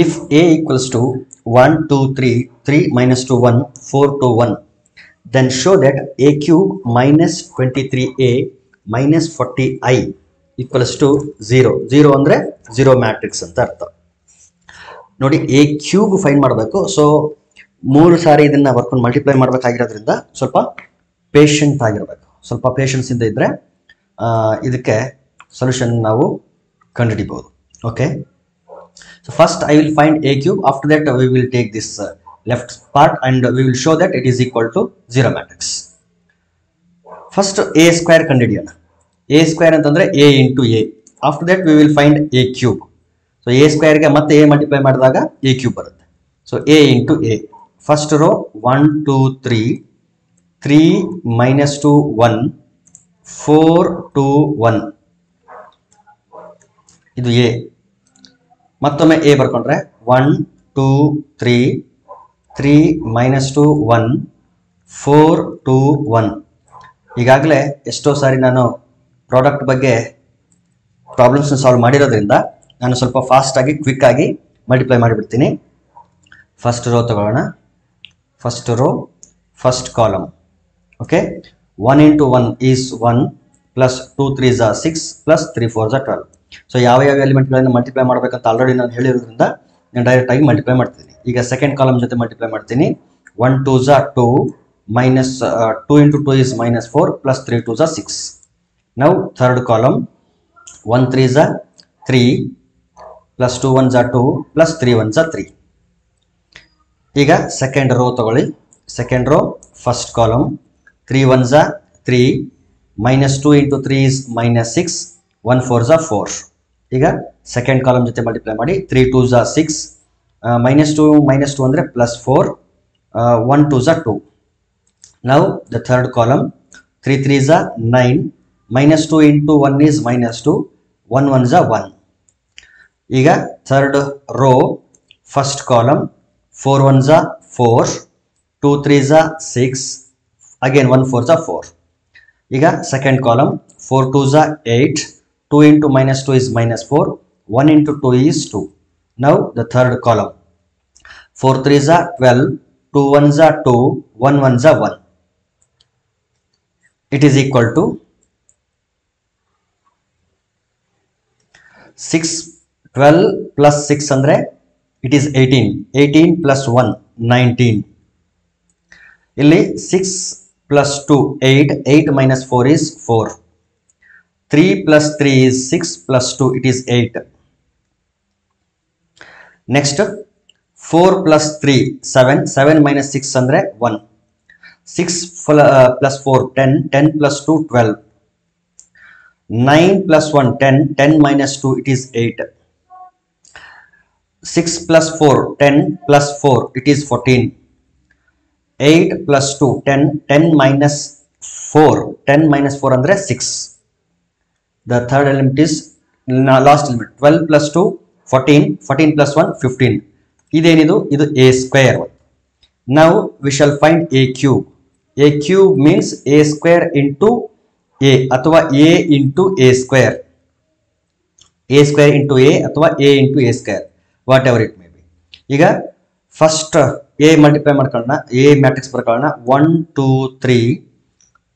If A equals to 1, 2, 3, 3 minus 2, 1, 4, 2, 1, then show that A cube minus 23A minus 40I equals to 0. 0 ಅಂದರೆ 0 matrix ಅಂತ ಅರ್ಥ. ನೋಡಿ, A cube find ಮಾಡಬೇಕು. So 3 ಸಾರಿ ಇದನ್ನ ವರ್ಕೊಂಡು multiply ಮಾಡಬೇಕಾಗಿರೋದ್ರಿಂದ ಸ್ವಲ್ಪ patient ಆಗಿರಬೇಕು. ಸ್ವಲ್ಪ ಪೇಷನ್ಸ್ ಇಂದ ಇದ್ರೆ ಇದಕ್ಕೆ ಸೊಲ್ಯೂಷನ್ ನಾವು ಕಂಡುಹಿಡಿಬಹುದು. Okay, so first I will find A cube. After that we will take this left part and we will show that it is equal to 0 matrix. First A square ಕಂಡುಹಿಡಿಯೋಣ. A square ಅಂತಂದ್ರೆ A into A. After that we will find A cube. So A square ಗೆ ಮತ್ತೆ A multiply ಮಾಡಿದಾಗ A cube ಬರುತ್ತೆ. So A into A. First row 1, 2, 3, 3 minus 2, 1, 4, 2, 1. ಇದು A. ಮತ್ತೊಮ್ಮೆ A ಬರ್ಕೊಂಡ್ರೆ 1, 2, 3, 3 minus 2, 1, 4, 2, 1. ಈಗಾಗಲೇ ಎಷ್ಟೋ ಸಾರಿ ನಾನು ಪ್ರಾಡಕ್ಟ್ ಬಗ್ಗೆ ಪ್ರಾಬ್ಲಮ್ಸ್ನ ಸಾಲ್ವ್ ಮಾಡಿರೋದ್ರಿಂದ ನಾನು ಸ್ವಲ್ಪ ಫಾಸ್ಟಾಗಿ ಕ್ವಿಕ್ ಆಗಿ ಮಲ್ಟಿಪ್ಲೈ ಮಾಡಿಬಿಡ್ತೀನಿ. ಫಸ್ಟ್ ರೋ ತಗೊಳ್ಳೋಣ. First row first column. Okay, 1 into 1 is 1 plus 2 3s are 6 plus 3 4s are 12. So ಯಾವ ಎಲಿಮೆಂಟ್ಗಳನ್ನು ಮಲ್ಟಿಪ್ಲೈ ಮಾಡಬೇಕಂತ ಆಲ್ರೆಡಿ ನಾನು ಹೇಳಿರೋದ್ರಿಂದ ನಾನು ಡೈರೆಕ್ಟ್ ಆಗಿ ಮಲ್ಟಿಪ್ಲೈ ಮಾಡ್ತೀನಿ. ಈಗ ಸೆಕೆಂಡ್ ಕಾಲಮ್ ಜೊತೆ ಮಲ್ಟಿಪ್ಲೈ ಮಾಡ್ತೀನಿ. 1 2s are 2 minus 2 into 2 is minus 4 plus 3 2s are 6. Now third column 1 3s are 3 plus 2 1s are 2 plus 3 1s are 3. ಈಗ ಸೆಕೆಂಡ್ ರೋ ತಗೊಳ್ಳಿ. Second row first column 3 1s are 3 minus 2 into 3 is minus 6 1 4s are 4. ಈಗ second column ಜೊತೆ multiply ಮಾಡಿ 3 2s are 6 minus 2 ಅಂದರೆ plus 4 1 2s are 2. Now the third column 3 3s are 9 minus 2 into 1 is minus 2 1 1s are 1. ಈಗ third row first column 4 1s are 4 2 3s are 6 again 1 4s are 4. ಈಗ second column 4 2s are 8 2 into minus 2 is minus 4 1 into 2 is 2. Now the third column 4 3s are 12 2 1s are 2 1 1s are 1. It is equal to 6 12 plus 6 andre it is 18 18 plus 1 19. ಇಲ್ಲಿ 6 plus 2 8 8 minus 4 is 4 3 plus 3 is 6 plus 2 it is 8. Next 4 plus 3 7 7 minus 6 andre 1 6 plus 4 10 10 plus 2 12 9 plus 1 10 10 minus 2 it is 8 6 plus 4 10 plus 4 it is 14 8 plus 2 10 10 minus 4 10 minus 4 andre 6. The third element is last element 12 plus 2 14 14 plus 1 15. Idenidu idu A square. Now we shall find A cube. A cube means A square into A athwa A into A square. A square into A athwa A into A square, whatever it may be. Iga first A multiply ಮಾಡ್ಕೊಳ್ಳೋಣ. A matrix ಬರ್ಕೊಳ್ಳೋಣ. 1 2 3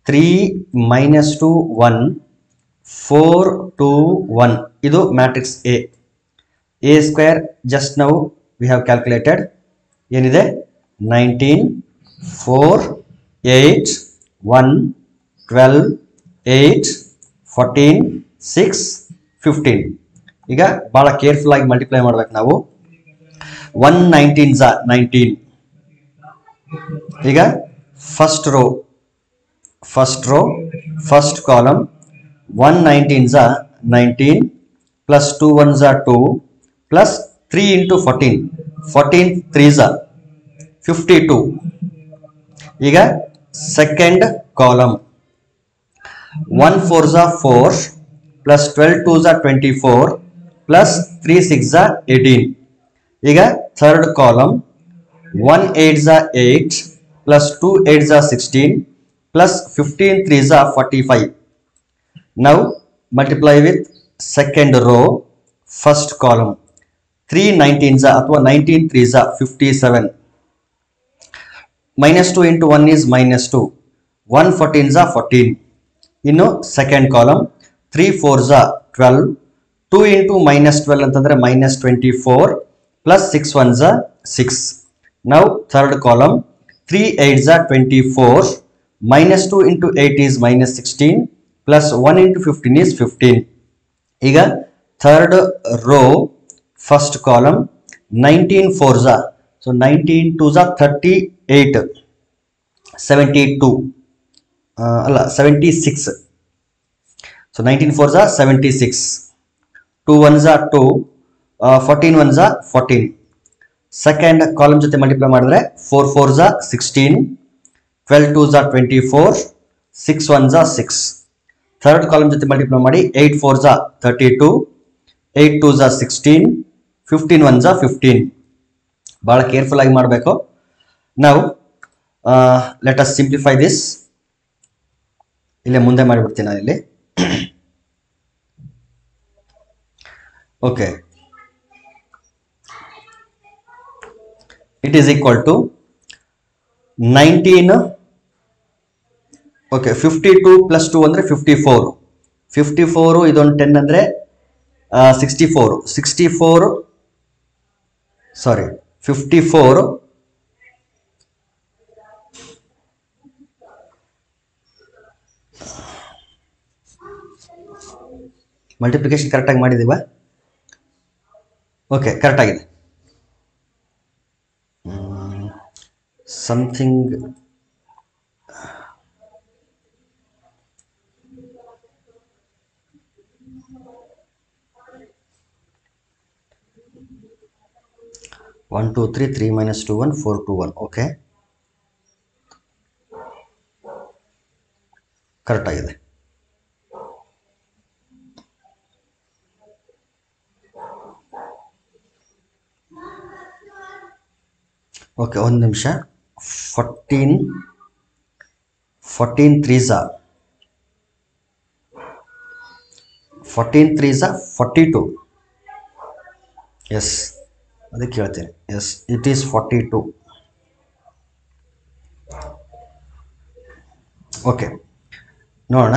3 minus 2 1 4 2 1. ಇದು matrix A. A square just now we have calculated. ಏನಿದೆ 19 4 8 1 12 8 14 6 15. ಈಗ ಬಹಳ careful ಆಗಿ multiply ಮಾಡಬೇಕು ನಾವು. 1 19s are 19. ಈಗ first row first column 1 19s are 19 plus 2 1s are 2 plus 3 into 14 14 3s are 52. ಈಗ second column 1 4s are 4 plus 12 2s are 24 plus 3 6s are 18. ಈಗ third column 1 8s are 8 plus 2 8s are 16 plus 15 3s are 45. Now multiply with second row first column 3 19s ಅಥವಾ 19 3s 57. -2 into 1 is -2. 1 14s 14. ಇನ್ನು second column 3 4s 12. 2 into -12 ಅಂತಂದ್ರೆ -24 plus 6 1s 6. Now third column 3 8s 24. -2 into 8 is -16 plus 1 into 15 is 15. ಈಗ third row first column 19 4s. So 19 2s 38. 72 ಅಲ್ಲ 76. So 19 4s 76. 2 1s 2. 14 1s 14. Second column ಜೊತೆ multiply ಮಾಡಿದ್ರೆ 4 4s 16. 12 2s 24. 6 1s 6. Third column ಜೊತೆ multiply ಮಾಡಿ 8 4s 32. 8 2s 16. 15 1s 15. ಬಹಳ careful ಆಗಿ ಮಾಡಬೇಕು. ನಾವು ಲೆಟ್ ಅಸ್ ಸಿಂಪ್ಲಿಫೈ ದಿಸ್. ಇಲ್ಲೇ ಮುಂದೆ ಮಾಡಿಬಿಡ್ತೀನಿ ನಾನು ಇಲ್ಲಿ. Okay, it is equal to 19. Okay, 52 + 2 ಅಂದರೆ 54. 54 ಇದೊಂದು 10 ಅಂದರೆ 64. 64 ಸಾರಿ 54 ಮಲ್ಟಿಪ್ಲಿಕೇಶನ್ ಕರೆಕ್ಟಾಗಿ ಮಾಡಿದೀವ? ಓಕೆ, ಕರೆಕ್ಟ್ ಆಗಿದೆ. Something one two three 3 - 2 1 4 2 1. Okay, correct ಆಗಿದೆ. ಓಕೆ, ಒಂದು ನಿಮಿಷ. 14 3s 14 3s 42. ಎಸ್, ಅದಕ್ಕೆ ಹೇಳ್ತೀನಿ. S, it is 42. ಓಕೆ, ನೋಡೋಣ.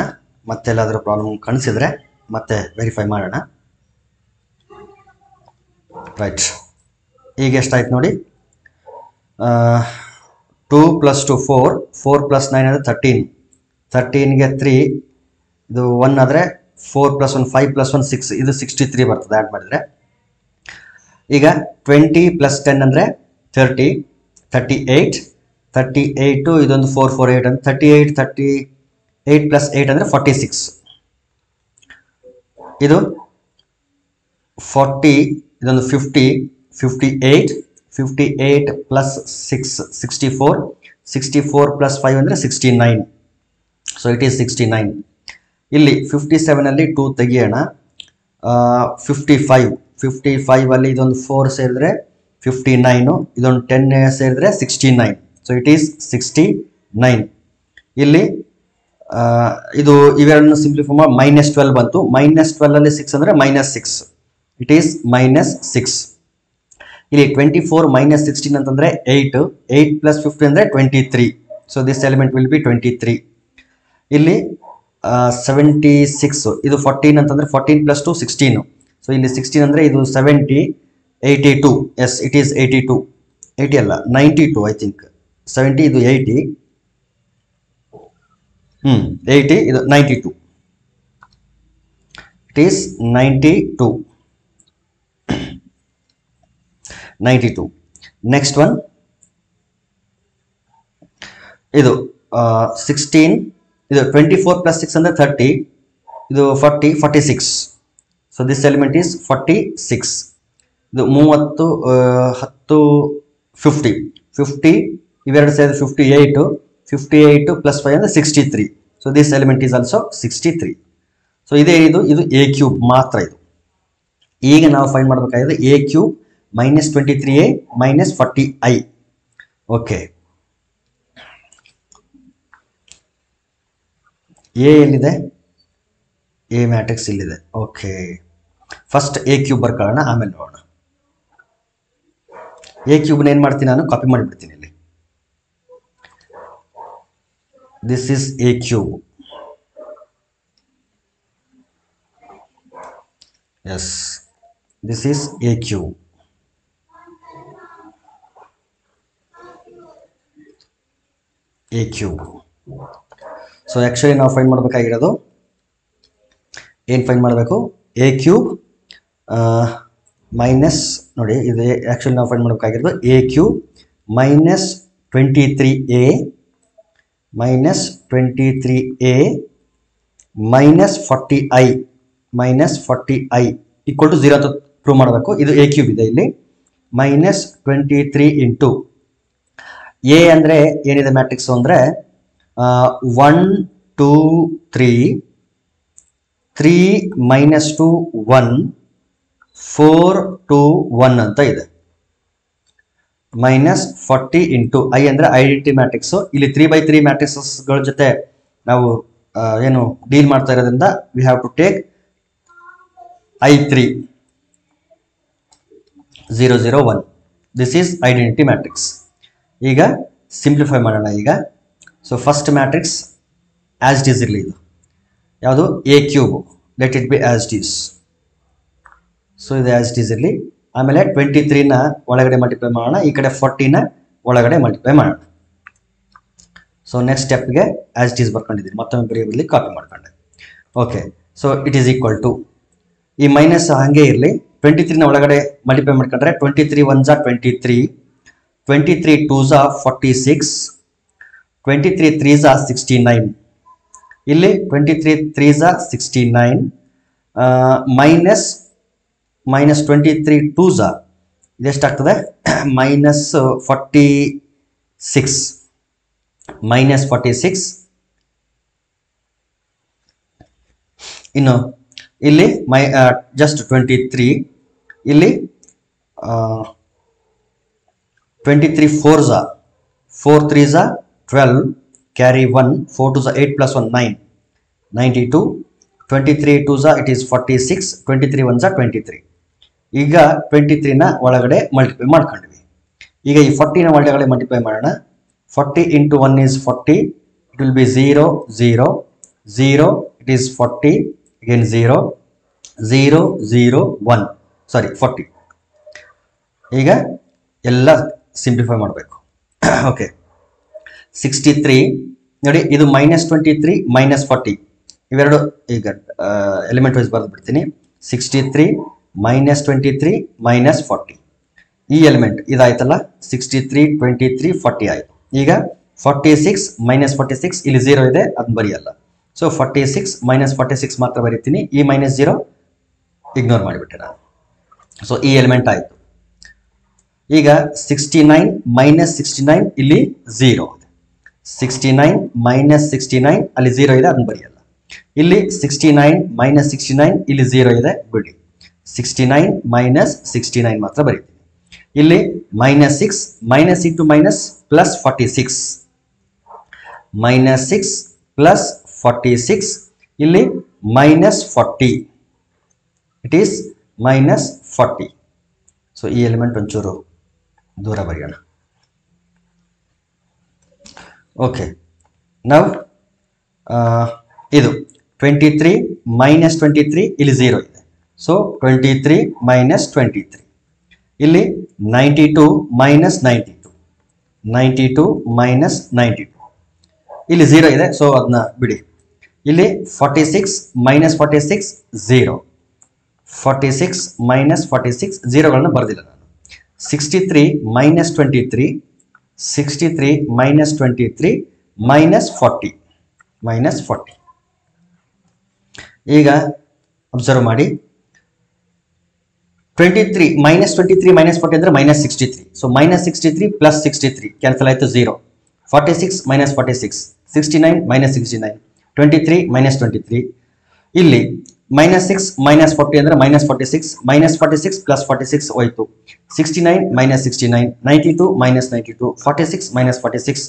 ಮತ್ತೆಲ್ಲಾದರೂ ಪ್ರಾಬ್ಲಮ್ ಕಾಣಿಸಿದ್ರೆ ಮತ್ತೆ ವೆರಿಫೈ ಮಾಡೋಣ. ರೈಟ್, ಈಗ ಎಷ್ಟಾಯ್ತು ನೋಡಿ. 2 + 2 4. 4 + 9 ಅಂದರೆ 13. 13ಗೆ 3. ಇದು 1 ಆದರೆ 4 + 1 5 + 1 6. ಇದು 63 ಬರ್ತದೆ ಆ್ಯಡ್ ಮಾಡಿದರೆ. ಈಗ 20 + 10 ಅಂದರೆ 30. 38. 38 ಇದೊಂದು 4 4 8 ಅಂದರೆ 38. 38 + 8 ಅಂದರೆ 46. ಇದು 40. ಇದೊಂದು 50. 58. 58 + 6 64. 64 + 5 ಅಂದರೆ 69. So it is 69. ಇಲ್ಲಿ 57 ಅಲ್ಲಿ 2 ತೆಗಿಯೋಣ. 55. 55 ಅಲ್ಲಿ ಇದೊಂದು 4 ಸೇರಿದ್ರೆ 59. ಇದೊಂದು 10 ಸೇರಿದ್ರೆ 69. So it is 69. ಇಲ್ಲಿ ಇದು ಇವೆರಡನ್ನು ಸಿಂಪ್ಲಿಫೈ ಮಾಡಿ -12 ಬಂತು. -12 ಅಲ್ಲಿ 6 ಅಂದರೆ -6. It is -6. ಇಲ್ಲಿ 24 - 16 ಅಂತಂದರೆ 8. 8 + 50 ಅಂದರೆ 23. So this element will be 23. ಇಲ್ಲಿ 76. ಇದು 14 ಅಂತಂದರೆ 14 + 2 16. ಸೊ ಇಲ್ಲಿ 16 ಅಂದರೆ ಇದು 70. 82. S, it is 82. 80 ಅಲ್ಲ, 92 ಐ ಥಿಂಕ್. 70 ಇದು 80. 80 ಇದು 92. It is 92. 92. ನೆಕ್ಸ್ಟ್ ಒನ್ ಇದು 16. ಇದು 24 + 6 ಅಂದರೆ 30. ಇದು 40 46. So this element is 46. ಇದು 30 10 50. 50 ಇವೆರಡು ಸೇರಿದ್ರೆ 58. 58 + 5 ಅಂದರೆ 63. So this element is also 63. So ಇದು a³ ಮಾತ್ರ. ಇದು ಈಗ ನಾವು ಫೈಂಡ್ ಮಾಡಬೇಕಾಗಿದೆ a³ -23a -40i. Okay, A ಎಲ್ಲಿದೆ? ಎ ಮ್ಯಾಟ್ರಿಕ್ಸ್ ಇಲ್ಲಿದೆ. ಓಕೆ, ಫಸ್ಟ್ a³ ಬರ್ಕೊಳ್ಳೋಣ, ಆಮೇಲೆ ನೋಡೋಣ. ಎ ಕ್ಯೂಬ್ನ ಏನು ಮಾಡ್ತೀನಿ ನಾನು ಕಾಪಿ ಮಾಡಿಬಿಡ್ತೀನಿ ಇಲ್ಲಿ. This is A cube. Yes, this is A cube. A cube. So actually ನಾವು ಫೈಂಡ್ ಮಾಡಬೇಕಾಗಿರೋದು ಏನು ಫೈಂಡ್ ಮಾಡಬೇಕು? ಎ ಕ್ಯೂಬ್ ಮೈನಸ್, ನೋಡಿ ಇದು ಆ್ಯಕ್ಚುಲಿ ನಾವು ಫೈಂಡ್ ಮಾಡಬೇಕಾಗಿರೋದು a cube minus 23a minus 23a minus 40i minus 40i equal to 0 ಅಂತ prove ಮಾಡಬೇಕು. ಇದು ಎ ಕ್ಯೂಬ್ ಇದೆ ಇಲ್ಲಿ. ಮೈನಸ್ 23 ಇಂಟು ಎ ಅಂದರೆ ಏನಿದೆ ಮ್ಯಾಟ್ರಿಕ್ಸು ಅಂದರೆ 1 2 3 3 ಮೈನಸ್ 2 1 4 2 1 ಅಂತ ಇದೆ. ಮೈನಸ್ 40 ಇಂಟು ಐ ಅಂದರೆ ಐಡೆಂಟಿಟಿ ಮ್ಯಾಟ್ರಿಕ್ಸು. ಇಲ್ಲಿ 3x3 ಮ್ಯಾಟ್ರಿಕ್ಸಸ್ಗಳ ಜೊತೆ ನಾವು ಏನು ಡೀಲ್ ಮಾಡ್ತಾ ಇರೋದ್ರಿಂದ we have to take I3 0 0 1. This is identity matrix. ಈಗ ಸಿಂಪ್ಲಿಫೈ ಮಾಡೋಣ ಈಗ. So first matrix as it is ಇರಲಿ. ಇದು ಯಾವುದು? A cube. Let it be as it is. So ಇದು ಆಸ್ ಇಟ್ ಈಸ್ ಇರಲಿ. ಆಮೇಲೆ 23ನ ಒಳಗಡೆ ಮಲ್ಟಿಪ್ಲೈ ಮಾಡೋಣ, ಈ ಕಡೆ 40ನ ಒಳಗಡೆ ಮಲ್ಟಿಪ್ಲೈ ಮಾಡೋಣ. ಸೊ ನೆಕ್ಸ್ಟ್ ಸ್ಟೆಪ್ಗೆ ಆಸ್ ಇಟ್ ಈಸ್ ಬರ್ಕೊಂಡಿದ್ದೀನಿ, ಮತ್ತೊಮ್ಮೆ ಬರೆಯೋದ್ರಲ್ಲಿ ಕಾಪಿ ಮಾಡ್ಕೊಂಡೆ. Okay, so it is equal to, ಈ ಮೈನಸ್ ಹಾಗೆ ಇರಲಿ. 23ನ ಒಳಗಡೆ ಮಲ್ಟಿಪ್ಲೈ ಮಾಡ್ಕೊಂಡ್ರೆ 23 1 23, 23 2 46, 23 3 69. ಇಲ್ಲಿ 23 3 69 ಮೈನಸ್ 23 2 ಇದೆಷ್ಟಾಗ್ತದೆ? Minus 46 minus 46. ಇನ್ನು ಇಲ್ಲಿ ಜಸ್ಟ್ 23, ಇಲ್ಲಿ 23 4 4 3 12, carry 1, 4 2 8 plus 1 9, 92, 23 2 it is 46, 23 1 23. ಈಗ 23ನ ಒಳಗಡೆ ಮಲ್ಟಿಪ್ಲೈ ಮಾಡ್ಕೊಂಡ್ವಿ. ಈಗ ಈ 40ನ ಒಳಗಡೆ ಮಲ್ಟಿಪ್ಲೈ ಮಾಡೋಣ. 40 into 1 is 40, it will be 0 0 0, it is 40, again 0 0 0 1, ಸಾರಿ 40. ಈಗ ಎಲ್ಲ ಸಿಂಪ್ಲಿಫೈ ಮಾಡಬೇಕು. ಓಕೆ, 63 ನೋಡಿ, ಇದು -23 -40 ಇವೆರಡು ಈಗ ಎಲಿಮೆಂಟ್ ವೈಸ್ ಬರೆದು ಬಿಡ್ತೀನಿ. 63 -23 -40 ಈ ಎಲಿಮೆಂಟ್ ಇದಾಯ್ತಲ್ಲ. 63 23 40 ಆಯಿತು. ಈಗ 46 -46 ಇಲ್ಲಿ 0 ಇದೆ, ಅದನ್ನ ಬರೆಯಲ್ಲ. ಸೊ 46 -46 ಮಾತ್ರ ಬರೀತೀನಿ. ಈ -0 ಇಗ್ನೋರ್ ಮಾಡಿಬಿಟ್ಟೆ ನಾನು. ಸೊ ಈ ಎಲಿಮೆಂಟ್ ಆಯಿತು. ಈಗ 69 -69 ಇಲ್ಲಿ 0 ಇದೆ. 69 -69 ಅಲ್ಲಿ 0 ಇದೆ, ಅದನ್ನ ಬರೆಯಲ್ಲ. ಇಲ್ಲಿ 69 -69 ಇಲ್ಲಿ 0 ಇದೆ, ಬಿಡಿ. 69 -69 ಮಾತ್ರ ಬರೀತೀನಿ. ಇಲ್ಲಿ -6 minus into minus plus 46, -6 plus 46, ಇಲ್ಲಿ -40, ಇಟ್ ಈಸ್ -40. ಸೊ ಈ ಎಲಿಮೆಂಟ್ ಒಂಚೂರು ದೂರ ಬರೆಯೋಣ. ಓಕೆ, ನಾವು ಇದು 23 -23 ಇಲ್ಲಿ 0 ಇದೆ. ಸೊ 23 -23, ಇಲ್ಲಿ 92 -92, 92 -92 ಇಲ್ಲಿ 0 ಇದೆ, ಸೊ ಅದನ್ನ ಬಿಡಿ. ಇಲ್ಲಿ 46 -46 0, 46 -46 0ಗಳನ್ನ ಬರೆದಿಲ್ಲ ನಾನು. 63 -23, 63 -23 -40, -40. ಈಗ ಅಬ್ಸರ್ವ್ ಮಾಡಿ, 23 -23 -40 ಅಂದರೆ -63. ಸೊ -63 ಪ್ಲಸ್ 63 ಕ್ಯಾನ್ಸಲ್ ಆಯಿತು, 0. 46 -46, 69 -69, 23 -23. ಇಲ್ಲಿ -6 -40 ಅಂದರೆ -46, -46 ಪ್ಲಸ್ 46 ಹೋಯಿತು. 69 -69, 92 -92, 46 -46,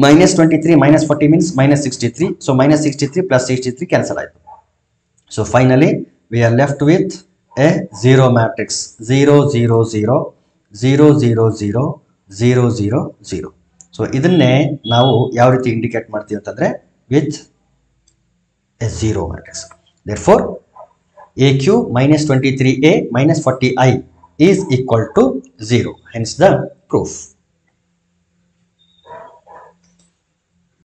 -23 -40 means -63. So -63 plus 63 cancel ಆಯಿತು. So finally we are left with a 0 matrix. 0 0 0 0 0 0 0 0 0. So ಇದನ್ನೇ ನಾವು ಯಾವ ರೀತಿ ಇಂಡಿಕೇಟ್ ಮಾಡ್ತೀವಿ ಅಂತಂದ್ರೆ with A zero matrix. therefore AQ minus 23A minus 40I is equal to 0. Hence the proof.